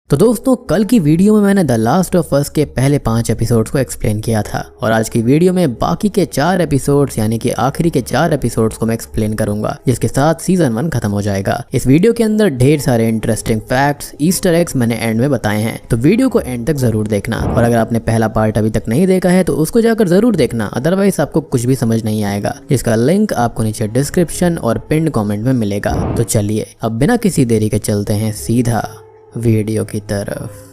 तो दोस्तों कल की वीडियो में मैंने द लास्ट ऑफ अस के पहले 5 एपिसोड्स को एक्सप्लेन किया था और आज की वीडियो में बाकी के 4 एपिसोड्स यानी कि आखिरी के 4 एपिसोड्स को मैं एक्सप्लेन करूंगा, जिसके साथ सीजन 1 खत्म हो जाएगा। इस वीडियो के अंदर ढेर सारे इंटरेस्टिंग फैक्ट्स, ईस्टर एग्स मैंने एंड में बताए हैं, तो वीडियो को एंड तक जरूर देखना। और अगर आपने पहला पार्ट अभी तक नहीं देखा है तो उसको जाकर जरूर देखना, अदरवाइज आपको कुछ भी समझ नहीं आएगा, जिसका लिंक आपको नीचे डिस्क्रिप्शन और पिन्ड कॉमेंट में मिलेगा। तो चलिए अब बिना किसी देरी के चलते हैं सीधा वीडियो की तरफ।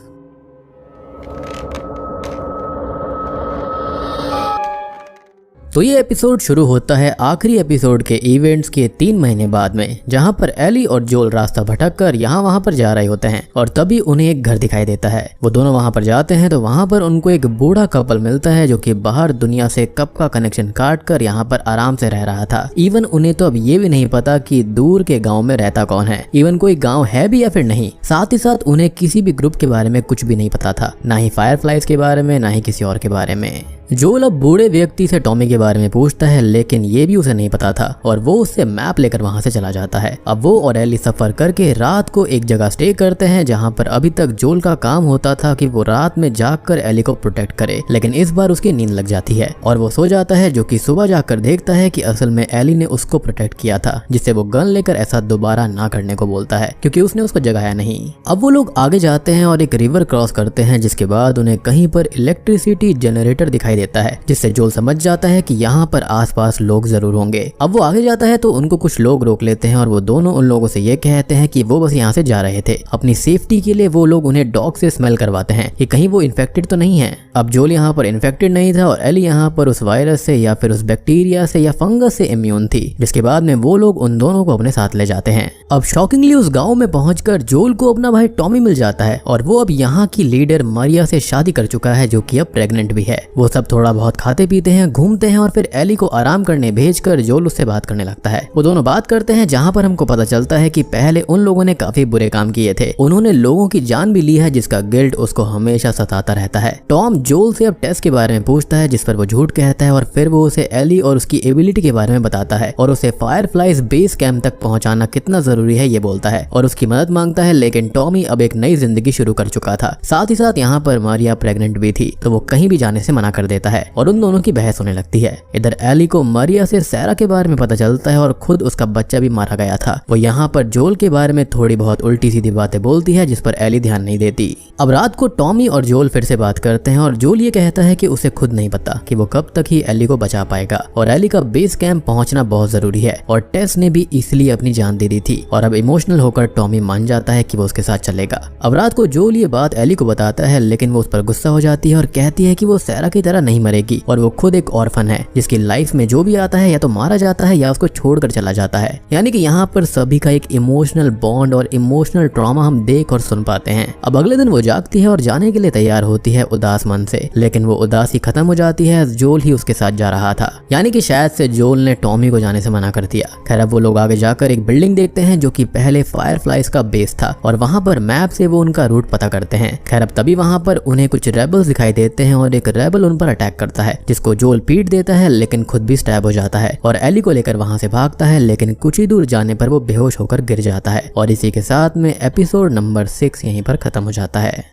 तो ये एपिसोड शुरू होता है आखिरी एपिसोड के इवेंट्स के 3 महीने बाद में, जहां पर एली और जोल रास्ता भटक कर यहाँ वहां पर जा रहे होते हैं और तभी उन्हें एक घर दिखाई देता है। वो दोनों वहां पर जाते हैं तो वहां पर उनको एक बूढ़ा कपल मिलता है जो कि बाहर दुनिया से कब का कनेक्शन काट कर यहाँ पर आराम से रह रहा था। इवन उन्हें तो अब ये भी नहीं पता कि दूर के गाँव में रहता कौन है, इवन कोई गाँव है भी या फिर नहीं। साथ ही साथ उन्हें किसी भी ग्रुप के बारे में कुछ भी नहीं पता था, ना ही फायरफ्लाइज के बारे में, ना ही किसी और के बारे में। जोल अब बूढ़े व्यक्ति से टॉमी के बारे में पूछता है, लेकिन ये भी उसे नहीं पता था और वो उससे मैप लेकर वहां से चला जाता है। अब वो और एली सफर करके रात को एक जगह स्टे करते हैं जहां पर अभी तक जोल का काम होता था कि वो रात में जागकर एली को प्रोटेक्ट करे, लेकिन इस बार उसकी नींद लग जाती है और वो सो जाता है, जो कि सुबह जाकर देखता है कि असल में एली ने उसको प्रोटेक्ट किया था, जिससे वो गन लेकर ऐसा दोबारा ना करने को बोलता है क्योंकि उसने उसको जगाया नहीं। अब वो लोग आगे जाते हैं और एक रिवर क्रॉस करते हैं, जिसके बाद उन्हें कहीं पर इलेक्ट्रिसिटी जनरेटर दिखाई देता है, जिससे जोल समझ जाता है कि यहाँ पर आसपास लोग जरूर होंगे। अब वो आगे जाता है तो उनको कुछ लोग रोक लेते हैं और वो दोनों उन लोगों से ये कहते हैं कि वो बस यहाँ से जा रहे थे। अपनी सेफ्टी के लिए वो लोग उन्हें डॉग से स्मेल करवाते हैं कि कहीं वो इन्फेक्टेड तो नहीं है। अब जोल यहाँ पर इन्फेक्टेड नहीं था और एली यहाँ पर उस वायरस से या फिर उस बैक्टीरिया से या फंगस से इम्यून थी, जिसके बाद में वो लोग उन दोनों को अपने साथ ले जाते हैं। अब शॉकिंगली उस गाँव में पहुंचकर जोल को अपना भाई टॉमी मिल जाता है और वो अब यहाँ की लीडर मारिया से शादी कर चुका है, जो कि अब प्रेग्नेंट भी है। वो सब थोड़ा बहुत खाते पीते हैं, घूमते हैं और फिर एली को आराम करने भेजकर जोल उससे बात करने लगता है। वो दोनों बात करते हैं जहां पर हमको पता चलता है कि पहले उन लोगों ने काफी बुरे काम किए थे, उन्होंने लोगों की जान भी ली है, जिसका गिल्ट उसको हमेशा सताता रहता है। टॉम जोल से अब टेस्ट के बारे में पूछता है, जिस पर वो झूठ कहता है और फिर वो उसे एली और उसकी एबिलिटी के बारे में बताता है और उसे फायरफ्लाइज बेस कैंप तक पहुंचाना कितना जरूरी है ये बोलता है और उसकी मदद मांगता है। लेकिन टॉमी अब एक नई जिंदगी शुरू कर चुका था, साथ ही साथ यहाँ पर मारिया प्रेग्नेंट भी थी, तो वो कहीं भी जाने से मना कर देता है और उन दोनों की बहस होने लगती है। इधर एली को मारिया से सैरा के बारे में पता चलता है और खुद उसका बच्चा भी मारा गया था। वो यहाँ पर जोल के बारे में थोड़ी बहुत उल्टी सीधी बातें बोलती है, जिस पर एली ध्यान नहीं देती। अब रात को टॉमी और जोल फिर से बात करते हैं और जोल ये कहता है कि उसे खुद नहीं पता कि वो कब तक ही एली को बचा पाएगा और एली का बेस कैंप पहुंचना बहुत जरूरी है और टेस ने भी इसलिए अपनी जान दे दी थी। और अब इमोशनल होकर टॉमी मान जाता है कि वो उसके साथ चलेगा। अब रात को जोल ये बात एली को बताता है, लेकिन वो उस पर गुस्सा हो जाती है और कहती है कि वो सैरा की तरह नहीं मरेगी और वो खुद एक ऑर्फन है, जिसकी लाइफ में जो भी आता है या तो मारा जाता है या उसको छोड़कर चला जाता है। यानी कि यहाँ पर सभी का एक इमोशनल बॉन्ड और इमोशनल ट्रॉमा हम देख और सुन पाते हैं। अब अगले दिन वो जागती है और जाने के लिए तैयार होती है उदास मन से, लेकिन वो उदासी खत्म हो जाती है, जोल ही उसके साथ जा रहा था। यानी कि शायद से जोल ने टॉमी को जाने से मना कर दिया। खैर अब वो लोग आगे जाकर एक बिल्डिंग देखते हैं जो कि पहले फायरफ्लाइज का बेस था और वहां पर मैप से वो उनका रूट पता करते हैं। खैर अब तभी वहां पर उन्हें कुछ रेबल्स दिखाई देते हैं और एक रेबल उन पर अटैक करता है, जिसको जोल पीट देता है, लेकिन खुद भी स्टैब हो जाता है और एली को लेकर वहां से भागता है, लेकिन कुछ ही दूर जाने पर वो बेहोश होकर गिर जाता है। और इसी के साथ में एपिसोड नंबर 6 यहीं पर खत्म हो जाता है।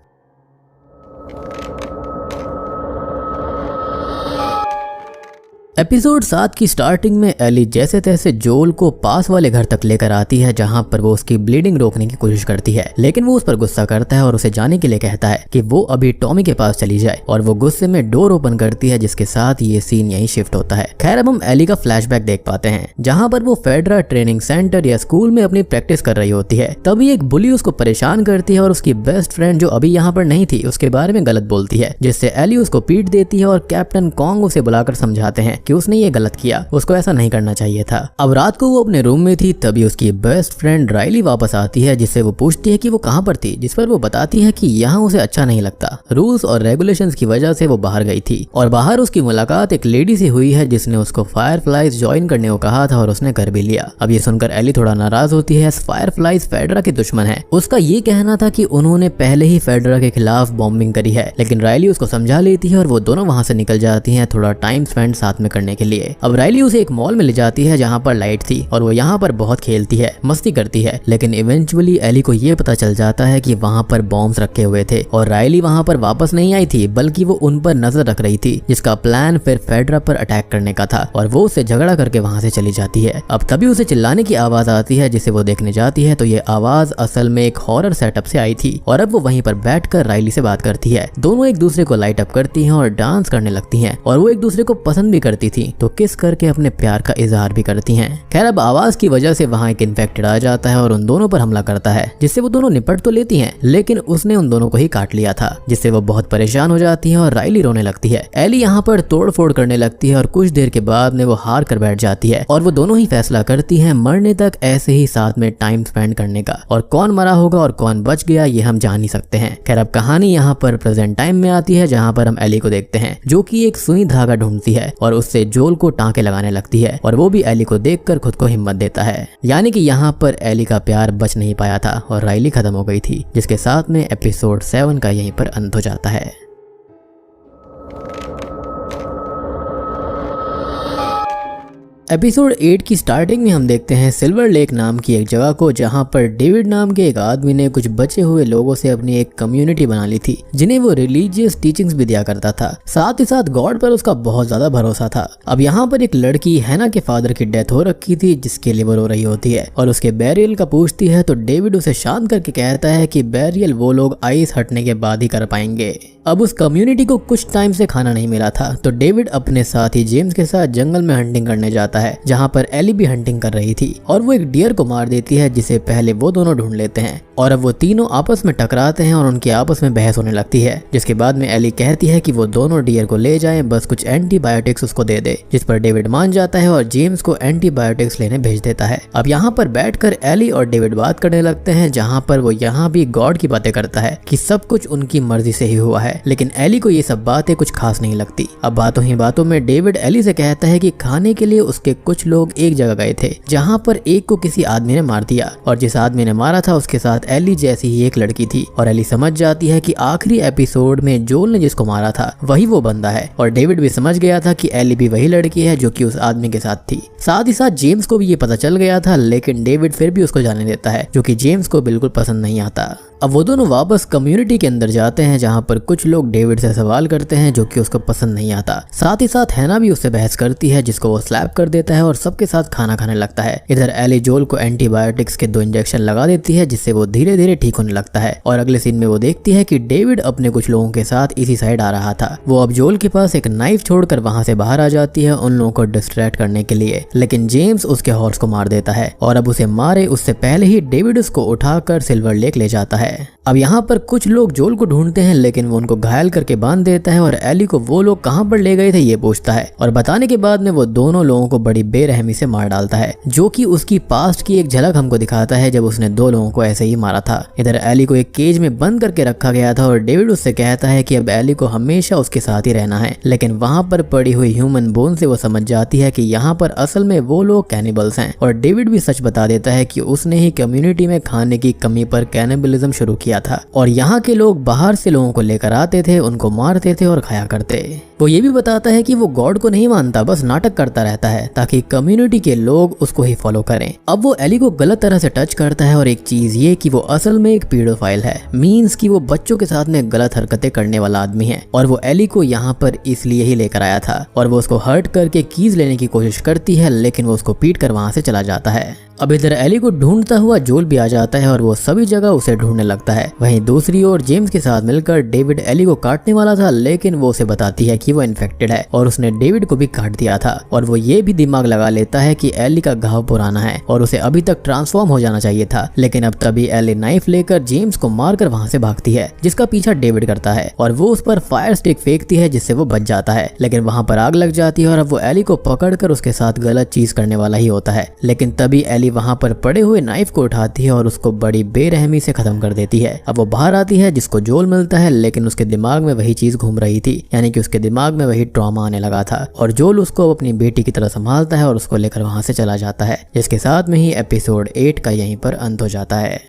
एपिसोड 7 की स्टार्टिंग में एली जैसे तैसे जोल को पास वाले घर तक लेकर आती है, जहां पर वो उसकी ब्लीडिंग रोकने की कोशिश करती है, लेकिन वो उस पर गुस्सा करता है और उसे जाने के लिए कहता है कि वो अभी टॉमी के पास चली जाए और वो गुस्से में डोर ओपन करती है, जिसके साथ ये सीन यहीं शिफ्ट होता है। खैर अब हम एली का फ्लैशबैक देख पाते हैं, जहां पर वो फेडरा ट्रेनिंग सेंटर या स्कूल में अपनी प्रैक्टिस कर रही होती है। तभी एक बुली उसको परेशान करती है और उसकी बेस्ट फ्रेंड जो अभी यहाँ पर नहीं थी उसके बारे में गलत बोलती है, जिससे एली उसको पीट देती है और कैप्टन कॉन्ग उसे बुलाकर समझाते हैं कि उसने ये गलत किया, उसको ऐसा नहीं करना चाहिए था। अब रात को वो अपने रूम में थी, तभी उसकी बेस्ट फ्रेंड राइली वापस आती है, जिससे वो पूछती है कि वो कहाँ पर थी, जिस पर वो बताती है कि यहाँ उसे अच्छा नहीं लगता, रूल्स और रेगुलेशंस की वजह से वो बाहर गई थी और बाहर उसकी मुलाकात एक लेडी से हुई है, जिसने उसको फायरफ्लाइज ज्वाइन करने को कहा था और उसने कर भी लिया। अब ये सुनकर एली थोड़ा नाराज होती है, फायरफ्लाइज फेडरा के दुश्मन है। उसका ये कहना था कि उन्होंने पहले ही फेडरा के खिलाफ बॉम्बिंग करी है, लेकिन राइली उसको समझा लेती है और वो दोनों वहां से निकल जाती है थोड़ा टाइम स्पेंड साथ में करने करने के लिए। अब राइली उसे एक मॉल में ले जाती है जहाँ पर लाइट थी और वो यहाँ पर बहुत खेलती है, मस्ती करती है, लेकिन इवेंचुअली एली को ये पता चल जाता है कि वहाँ पर बॉम्ब्स रखे हुए थे और राइली वहाँ पर वापस नहीं आई थी बल्कि वो उन पर नजर रख रही थी, जिसका प्लान फिर फेडरा पर अटैक करने का था और वो उससे झगड़ा करके वहाँ से चली जाती है। अब तभी उसे चिल्लाने की आवाज आती है जिसे वो देखने जाती है तो ये आवाज असल में एक हॉरर सेटअप से आई थी और अब वो वहीं पर बैठकर राइली से बात करती है। दोनों एक दूसरे को लाइट अप करती हैं और डांस करने लगती हैं और वो एक दूसरे को पसंद भी करती थी तो किस करके अपने प्यार का इजहार भी करती हैं। खैर अब आवाज की वजह से वहाँ एक इन्फेक्टेड आ जाता है और उन दोनों पर हमला करता है, जिससे वो दोनों निपट तो लेती हैं लेकिन उसने उन दोनों को ही काट लिया था, जिससे वो बहुत परेशान हो जाती है और राइली रोने लगती है। एली यहाँ पर तोड़ फोड़ करने लगती है और कुछ देर के बाद में वो हार कर बैठ जाती है और वो दोनों ही फैसला करती हैं मरने तक ऐसे ही साथ में टाइम स्पेंड करने का, और कौन मरा होगा और कौन बच गया ये हम जान नहीं सकते हैं। खैर अब कहानी यहाँ पर प्रेजेंट टाइम में आती है जहाँ पर हम एली को देखते हैं जो कि एक सुई धागा ढूंढती है और उससे जोल को टांके लगाने लगती है और वो भी एली को देखकर खुद को हिम्मत देता है। यानी कि यहाँ पर एली का प्यार बच नहीं पाया था और राइली खत्म हो गई थी, जिसके साथ में एपिसोड 7 का यहीं पर अंत हो जाता है। एपिसोड 8 की स्टार्टिंग में हम देखते हैं सिल्वर लेक नाम की एक जगह को जहां पर डेविड नाम के एक आदमी ने कुछ बचे हुए लोगों से अपनी एक कम्युनिटी बना ली थी जिन्हें वो रिलीजियस टीचिंग्स भी दिया करता था। साथ ही साथ गॉड पर उसका बहुत ज्यादा भरोसा था। अब यहाँ पर एक लड़की हैना के फादर की डेथ हो रखी थी जिसके लिए वो रो रही होती है और उसके बैरियल का पूछती है तो डेविड उसे शांत करके कहता है कि बैरियल वो लोग आइस हटने के बाद ही कर पाएंगे। अब उस कम्युनिटी को कुछ टाइम से खाना नहीं मिला था तो डेविड अपने साथी जेम्स के साथ जंगल में हंटिंग करने जाता है जहाँ पर एली भी हंटिंग कर रही थी और वो एक डियर को मार देती है जिसे पहले वो दोनों ढूंढ लेते हैं और अब वो तीनों आपस में टकराते हैं और उनके आपस में बहस होने लगती है, जिसके बाद में एली कहती है कि वो दोनों डियर को ले जाएं, बस कुछ एंटीबायोटिक्स उसको दे दे, जिस पर डेविड मान जाता है और जेम्स को एंटीबायोटिक्स लेने भेज देता है। अब यहाँ पर बैठकर एली और डेविड बात करने लगते हैं जहाँ पर वो यहाँ भी गॉड की बातें करता है कि सब कुछ उनकी मर्जी से ही हुआ है, लेकिन एली को ये सब बातें कुछ खास नहीं लगती। अब बातों ही बातों में डेविड एली से कहता है कि खाने के लिए उसके कुछ लोग एक जगह गए थे जहाँ पर एक को किसी आदमी ने मार दिया और जिस आदमी ने मारा था उसके साथ एली जैसी ही एक लड़की थी और एली समझ जाती है कि आखिरी एपिसोड में जोल ने जिसको मारा था वही वो बंदा है और डेविड भी समझ गया था कि एली भी वही लड़की है जो कि उस आदमी के साथ थी। साथ ही साथ जेम्स को भी ये पता चल गया था, लेकिन डेविड फिर भी उसको जाने देता है जो कि जेम्स को बिल्कुल पसंद नहीं आता। अब वो दोनों वापस कम्युनिटी के अंदर जाते हैं जहाँ पर कुछ लोग डेविड से सवाल करते हैं जो कि उसको पसंद नहीं आता। साथ ही साथ हैना भी उससे बहस करती है जिसको वो स्लैप कर देता है और सबके साथ खाना खाने लगता है। इधर एली जोल को एंटीबायोटिक्स के 2 इंजेक्शन लगा देती है जिससे वो धीरे धीरे ठीक होने लगता है और अगले सीन में वो देखती है कि डेविड अपने कुछ लोगों के साथ इसी साइड आ रहा था। वो अब जोल के पास एक नाइफ छोड़कर वहाँ से बाहर आ जाती है उन लोगों को डिस्ट्रैक्ट करने के लिए, लेकिन जेम्स उसके हॉर्स को मार देता है और अब उसे मारे उससे पहले ही डेविड उसको उठाकर सिल्वर लेक ले जाता है। अब यहाँ पर कुछ लोग जोल को ढूंढते हैं लेकिन वो उनको घायल करके बांध देता है और एली को वो लोग कहाँ पर ले गए थे ये पूछता है और बताने के बाद में वो दोनों लोगों को बड़ी बेरहमी से मार डालता है, जो कि उसकी पास्ट की एक झलक हमको दिखाता है जब उसने 2 लोगों को ऐसे ही मारा था। इधर एली को एक केज में बंद करके रखा गया था और डेविड उससे कहता है कि अब एली को हमेशा उसके साथ ही रहना है, लेकिन वहाँ पर पड़ी हुई ह्यूमन बोन से वो समझ जाती है कि यहाँ पर असल में वो लोग कैनिबल्स हैं और डेविड भी सच बता देता है कि उसने ही कम्युनिटी में खाने की कमी पर कैनिबलिज्म शुरू किया था और यहाँ के लोग बाहर से लोगों को लेकर आते थे, उनको मारते थे और खाया करते। वो ये भी बताता है कि वो गॉड को नहीं मानता, बस नाटक करता रहता है ताकि कम्युनिटी के लोग उसको ही फॉलो करें। अब वो एली को गलत तरह से टच करता है और एक चीज ये कि वो असल में एक पीडोफाइल है, मींस कि वो बच्चों के साथ में गलत हरकतें करने वाला आदमी है और वो एली को यहाँ पर इसलिए ही लेकर आया था और वो उसको हर्ट करके कीज लेने की कोशिश करती है, लेकिन वो उसको पीट कर वहां से चला जाता है। अब इधर एली को ढूंढता हुआ जोल भी आ जाता है और वो सभी जगह उसे ढूंढने लगता है। वहीं दूसरी ओर जेम्स के साथ मिलकर डेविड एली को काटने वाला था, लेकिन वो उसे बताती है कि वो इन्फेक्टेड है और उसने डेविड को भी काट दिया था और वो ये भी दिमाग लगा लेता है कि एली का घाव पुराना है और उसे अभी तक ट्रांसफॉर्म हो जाना चाहिए था। लेकिन अब तभी एली नाइफ लेकर जेम्स को मारकर वहां से भागती है, जिसका पीछा डेविड करता है और वो उस पर फायर स्टिक फेंकती है जिससे वो बच जाता है, लेकिन वहां पर आग लग जाती है और अब वो एली को पकड़कर उसके साथ गलत चीज करने वाला ही होता है। लेकिन तभी एली वहां पर पड़े हुए नाइफ को उठाती है और उसको बड़ी बेरहमी से खत्म कर देती है। अब वो बाहर आती है जिसको जोल मिलता है, लेकिन उसके दिमाग में वही चीज घूम रही थी, यानी कि उसके दिमाग में वही ट्रॉमा आने लगा था और जोल उसको अपनी बेटी की तरह संभालता है और उसको लेकर वहां से चला जाता है, जिसके साथ में ही एपिसोड 8 का यहीं पर अंत हो जाता है।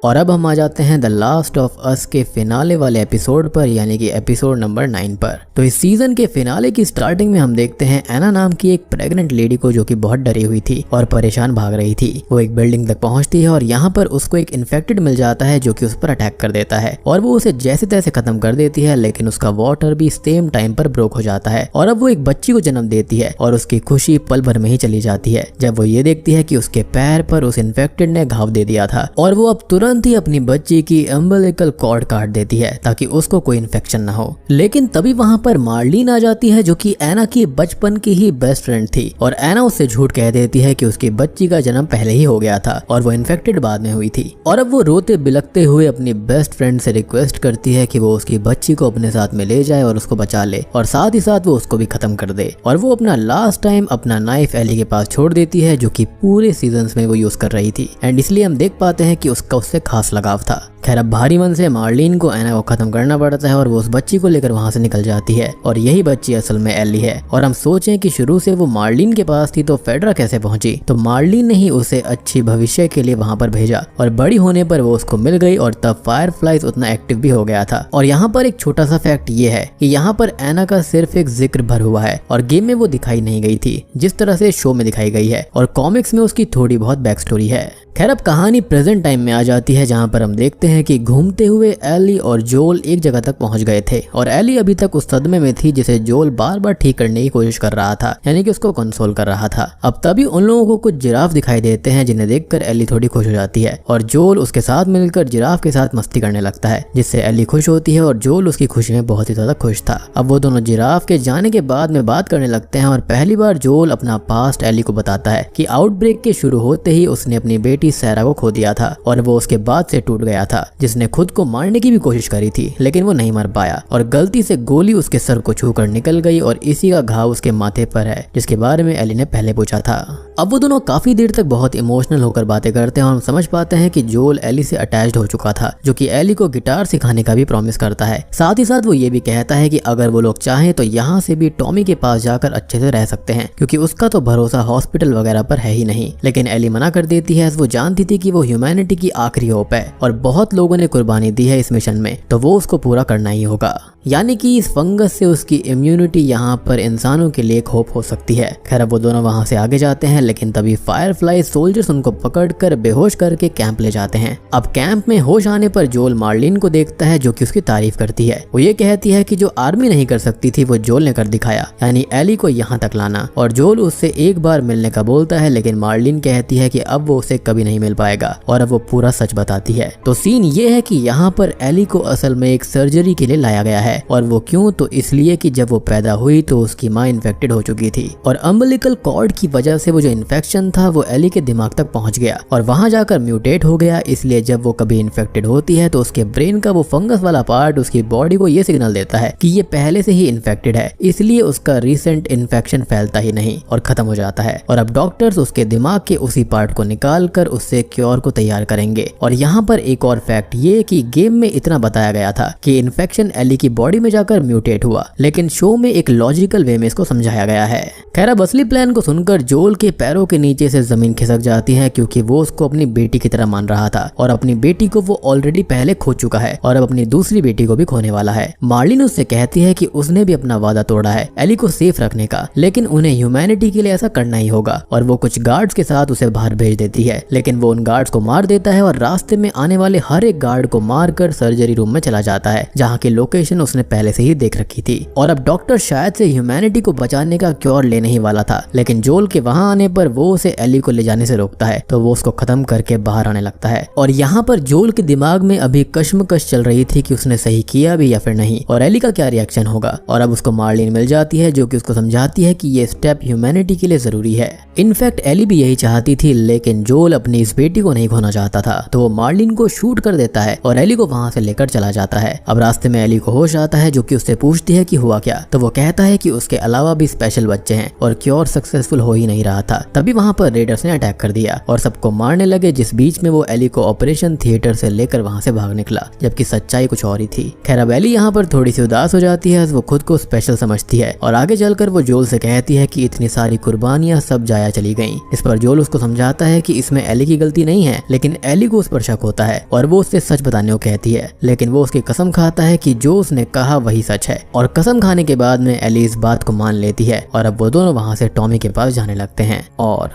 और अब हम आ जाते हैं द लास्ट ऑफ अस के फिनाले वाले एपिसोड पर, यानी कि एपिसोड नंबर 9 पर। तो इस सीजन के फिनाले की स्टार्टिंग में हम देखते हैं एना नाम की एक प्रेग्नेंट लेडी को जो कि बहुत डरी हुई थी और परेशान भाग रही थी। वो एक बिल्डिंग तक पहुंचती है और यहाँ पर उसको एक इन्फेक्टेड मिल जाता है जो कि उस पर अटैक कर देता है और वो उसे जैसे तैसे खत्म कर देती है, लेकिन उसका वाटर भी सेम टाइम पर ब्रोक हो जाता है और अब वो एक बच्ची को जन्म देती है और उसकी खुशी पल भर में ही चली जाती है जब वो ये देखती है कि उसके पैर पर उस इन्फेक्टेड ने घाव दे दिया था और वो अब तुरंत ही अपनी बच्ची की अम्बिलिकल कॉर्ड काट देती है ताकि उसको कोई इन्फेक्शन ना हो। लेकिन तभी वहां पर मार्लिन आ जाती है जो कि एना की बचपन की ही बेस्ट फ्रेंड थी और एना उससे झूठ कह देती है कि उसकी बच्ची का जन्म पहले ही हो गया था और वो इन्फेक्टेड बाद में हुई थी। और अब वो रोते बिलखते हुए अपनी बेस्ट फ्रेंड से रिक्वेस्ट करती है कि वो उसकी बच्ची को अपने साथ में ले जाए और उसको बचा ले और साथ ही साथ वो उसको भी खत्म कर दे। और वो अपना लास्ट टाइम अपना नाइफ एली के पास छोड़ देती है जो कि पूरे सीजन्स में वो यूज कर रही थी एंड इसलिए हम देख पाते हैं कि उसका उससे खास लगाव था। खैर अब भारी मन से मार्लिन को एना को खत्म करना पड़ता है और वो उस बच्ची को लेकर वहां से निकल जाती है और यही बच्ची असल में एली है। और हम सोचें कि शुरू से वो मार्लिन के पास थी तो फेडरा कैसे पहुंची, तो मार्लिन ने ही उसे अच्छी भविष्य के लिए वहां पर भेजा और बड़ी होने पर वो उसको मिल गई और तब फायरफ्लाइज उतना एक्टिव भी हो गया था। और यहाँ पर एक छोटा सा फैक्ट ये है कि यहाँ पर एना का सिर्फ एक जिक्र भर हुआ है और गेम में वो दिखाई नहीं गई थी जिस तरह से शो में दिखाई गई है और कॉमिक्स में उसकी थोड़ी बहुत बैक स्टोरी है। खैर अब कहानी प्रेजेंट टाइम में आ जाती है जहां पर हम देखते हैं कि घूमते हुए एली और जोल एक जगह तक पहुंच गए थे और एली अभी तक उस सदमे में थी जिसे जोल बार बार ठीक करने की कोशिश कर रहा था, यानी कि उसको कंसोल कर रहा था। अब तभी उन लोगों को कुछ जिराफ दिखाई देते हैं जिन्हें देखकर एली थोड़ी खुश हो जाती है और जोल उसके साथ मिलकर जिराफ के साथ मस्ती करने लगता है जिससे एली खुश होती है और जोल उसकी खुशी में बहुत ही ज्यादा खुश था। अब वो दोनों जिराफ के जाने के बाद में बात करने लगते हैं और पहली बार जोल अपना पास्ट एली को बताता है कि आउटब्रेक के शुरू होते ही उसने अपनी बेटी सैरा को खो दिया था और वो उसके बाद से टूट गया था, जिसने खुद को मारने की भी कोशिश करी थी लेकिन वो नहीं मर पाया और गलती से गोली उसके सर को छूकर निकल गई और इसी का घाव उसके माथे पर है जिसके बारे में एली ने पहले पूछा था। अब वो दोनों काफी देर तक बहुत इमोशनल होकर बातें करते हैं और हम समझ पाते हैं कि जोल एली से अटैच्ड हो चुका था जो कि एली को गिटार सिखाने का भी प्रॉमिस करता है। साथ ही साथ वो ये भी कहता है कि अगर वो लोग चाहें तो यहाँ से भी टॉमी के पास जाकर अच्छे से रह सकते हैं क्योंकि उसका तो भरोसा हॉस्पिटल वगैरह पर है ही नहीं। लेकिन एली मना कर देती है, वो जानती थी कि वो ह्यूमैनिटी की आखिरी होप है और बहुत लोगों ने कुर्बानी दी है इस मिशन में तो वो उसको पूरा करना ही होगा, यानी कि इस फंगस से उसकी इम्यूनिटी यहाँ पर इंसानों के लिए एक होप हो सकती है। खैर अब वो दोनों वहां से आगे जाते हैं लेकिन तभी फायरफ्लाई सोल्जर्स उनको पकड़कर बेहोश करके कैंप ले जाते हैं। अब कैंप में होश आने पर जोल मार्लिन को देखता है जो कि उसकी तारीफ करती है। वो ये कहती है कि जो आर्मी नहीं कर सकती थी वो जोल ने कर दिखाया, यानी एली को यहाँ तक लाना। और जोल उससे एक बार मिलने का बोलता है लेकिन मार्लिन कहती है कि अब वो उसे कभी नहीं मिल पाएगा और अब वो पूरा सच बताती है। तो सीन ये है कि यहाँ पर एली को असल में एक सर्जरी के लिए लाया गया है और वो क्यों, तो इसलिए कि जब वो पैदा हुई तो उसकी माँ इन्फेक्टेड हो चुकी थी और अम्बिलिकल कॉर्ड की वजह से वो जो इन्फेक्शन था वो एली के दिमाग तक पहुंच गया और वहां जाकर म्यूटेट हो गया। इसलिए जब वो कभी इन्फेक्टेड होती है तो उसके ब्रेन का वो फंगस वाला पार्ट उसकी बॉडी को ये सिग्नल देता है कि ये पहले से ही इन्फेक्टेड है, इसलिए उसका रिसेंट इन्फेक्शन फैलता ही नहीं और खत्म हो जाता है। और अब डॉक्टर्स उसके दिमाग के उसी पार्ट को निकाल कर उससे क्योर को तैयार करेंगे। और यहाँ पर एक और फैक्ट ये कि गेम में इतना बताया गया था कि इन्फेक्शन एली की बॉडी में जाकर म्यूटेट हुआ, लेकिन शो में एक लॉजिकल वे में इसको समझाया गया है। खैर अब असली प्लान को सुनकर जोल के पैरों के नीचे से जमीन खिसक जाती है क्योंकि वो उसको अपनी बेटी की तरह मान रहा था और अपनी बेटी को वो ऑलरेडी पहले खो चुका है और अब अपनी दूसरी बेटी को भी खोने वाला है। मार्लिन उससे कहती है कि उसने भी अपना वादा तोड़ा है एली को सेफ रखने का, लेकिन उन्हें ह्यूमैनिटी के लिए ऐसा करना ही होगा और वो कुछ गार्ड्स के साथ उसे बाहर भेज देती है। लेकिन वो उन गार्ड्स को मार देता है और रास्ते में आने वाले हर एक गार्ड को मारकर सर्जरी रूम में चला जाता है जहाँ की लोकेशन उसने पहले से ही देख रखी थी। और अब डॉक्टर शायद से ह्यूमैनिटी को बचाने का क्योर लेने ही वाला था, लेकिन जोल के वहां आने पर वो उसे एली को ले जाने से रोकता है तो वो उसको खत्म करके बाहर आने लगता है। और यहाँ पर जोल के दिमाग में अभी कश्मकश चल रही थी कि उसने सही किया भी या फिर नहीं और एली का क्या रिएक्शन होगा। और अब उसको मार्लिन मिल जाती है जो कि उसको समझाती है कि ये स्टेप ह्यूमैनिटी के लिए जरूरी है। इनफैक्ट एली भी यही चाहती थी, लेकिन जोल अपनी इस बेटी को नहीं खोना चाहता था तो वो मार्लिन को शूट कर देता है और एली को वहां से लेकर चला जाता है। अब रास्ते में एली को होश आता है जो कि उससे पूछती है कि हुआ क्या। तो वो कहता है कि उसके अलावा भी स्पेशल बच्चे हैं और क्योर सक्सेसफुल हो ही नहीं रहा था। तभी वहाँ पर रेडर्स ने अटैक कर दिया और सबको मारने लगे, जिस बीच में वो एली को ऑपरेशन थिएटर से लेकर वहाँ से भाग निकला, जबकि सच्चाई कुछ और ही थी। खैर अब एली यहाँ पर थोड़ी सी उदास हो जाती है, वो खुद को स्पेशल समझती है और आगे चलकर वो जोल से कहती है कि इतनी सारी कुर्बानियां सब जाया चली गईं। इस पर जोल उसको समझाता है कि इसमें एली की गलती नहीं है, लेकिन एली को उस पर शक होता है और वो उससे सच बताने को कहती है, लेकिन वो उसकी कसम खाता है कि जो उसने कहा वही सच है। और कसम खाने के बाद में एली इस बात को मान लेती है और अब वो दोनों वहां से टॉमी के पास जाने लगते हैं और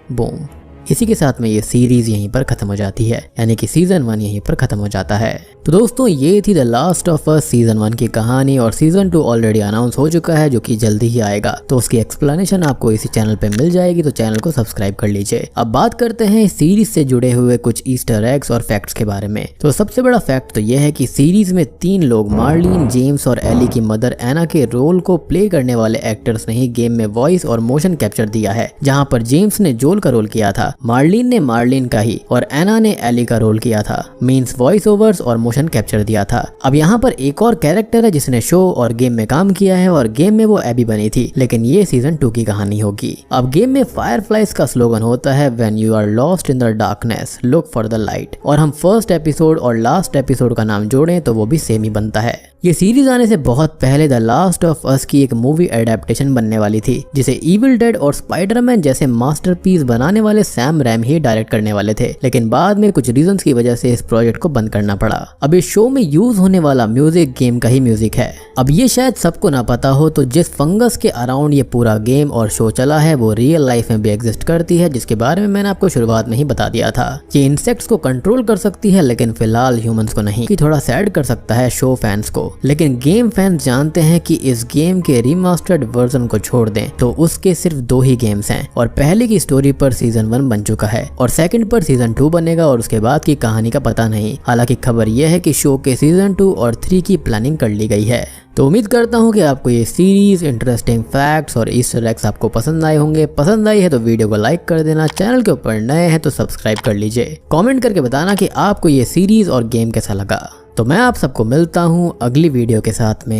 बूम, इसी के साथ में ये सीरीज यहीं पर खत्म हो जाती है, यानी कि सीजन 1 यहीं पर खत्म हो जाता है। तो दोस्तों ये थी the last of us season 1 की कहानी और सीजन 2 ऑलरेडी अनाउंस हो चुका है जो कि जल्दी ही आएगा। तो उसकी एक्सप्लेनेशन आपको इसी चैनल पे मिल जाएगी, तो चैनल को सब्सक्राइब कर लीजिए। अब बात करते हैं इस सीरीज से जुड़े हुए कुछ ईस्टर एग्स और फैक्ट्स के बारे में। तो सबसे बड़ा फैक्ट तो यह है कि सीरीज में 3 लोग मार्लिन, जेम्स और एली की मदर एना के रोल को प्ले करने वाले एक्टर्स ने ही गेम में वॉइस और मोशन कैप्चर दिया है। जहाँ पर जेम्स ने जोल का रोल किया था, मार्लिन ने मार्लिन का ही और एना ने एली का रोल किया था, मींस वॉइस ओवर्स और मोशन कैप्चर दिया था। अब यहाँ पर एक और कैरेक्टर है जिसने शो और गेम में काम किया है और गेम में वो एबी बनी थी, लेकिन ये सीजन 2 की कहानी होगी। अब गेम में फायरफ्लाइज का स्लोगन होता है when you are lost in the darkness look for the light, और हम फर्स्ट एपिसोड और लास्ट एपिसोड का नाम जोड़ें तो वो भी सेम ही बनता है। ये सीरीज आने से बहुत पहले द लास्ट ऑफ अस की एक मूवी एडेप्टेशन बनने वाली थी, जिसे इविल डेड और स्पाइडरमैन जैसे मास्टरपीस बनाने वाले सैम रैम ही डायरेक्ट करने वाले थे, लेकिन बाद में कुछ रीजंस की वजह से इस प्रोजेक्ट को बंद करना पड़ा। अब इस शो में यूज होने वाला म्यूजिक गेम का ही म्यूजिक है। अब ये शायद सबको ना पता हो, तो जिस फंगस के अराउंड ये पूरा गेम और शो चला है वो रियल लाइफ में भी एग्जिस्ट करती है, जिसके बारे में मैंने आपको शुरुआत में ही बता दिया था। ये इंसेक्ट्स को कंट्रोल कर सकती है, लेकिन फिलहाल ह्यूमंस को नहीं, कि थोड़ा सैड कर सकता है शो फैंस को। लेकिन गेम फैंस जानते हैं कि इस गेम के रीमास्टर्ड वर्जन को छोड़ दें तो उसके सिर्फ 2 ही गेम्स हैं, और पहले की स्टोरी पर सीजन 1 बन चुका है और सेकंड पर सीजन 2 बनेगा, और उसके बाद की कहानी का पता नहीं। हालांकि खबर यह है कि शो के सीजन 2 और 3 की प्लानिंग कर ली गई है। तो उम्मीद करता हूँ कि आपको ये सीरीज, इंटरेस्टिंग फैक्ट्स और ईस्टर एग्स आपको पसंद आए होंगे। पसंद आई है तो वीडियो को लाइक कर देना, चैनल के ऊपर नए हैं तो सब्सक्राइब कर लीजिए। कमेंट करके बताना कि आपको ये सीरीज और गेम कैसा लगा। तो मैं आप सबको मिलता हूँ अगली वीडियो के साथ में।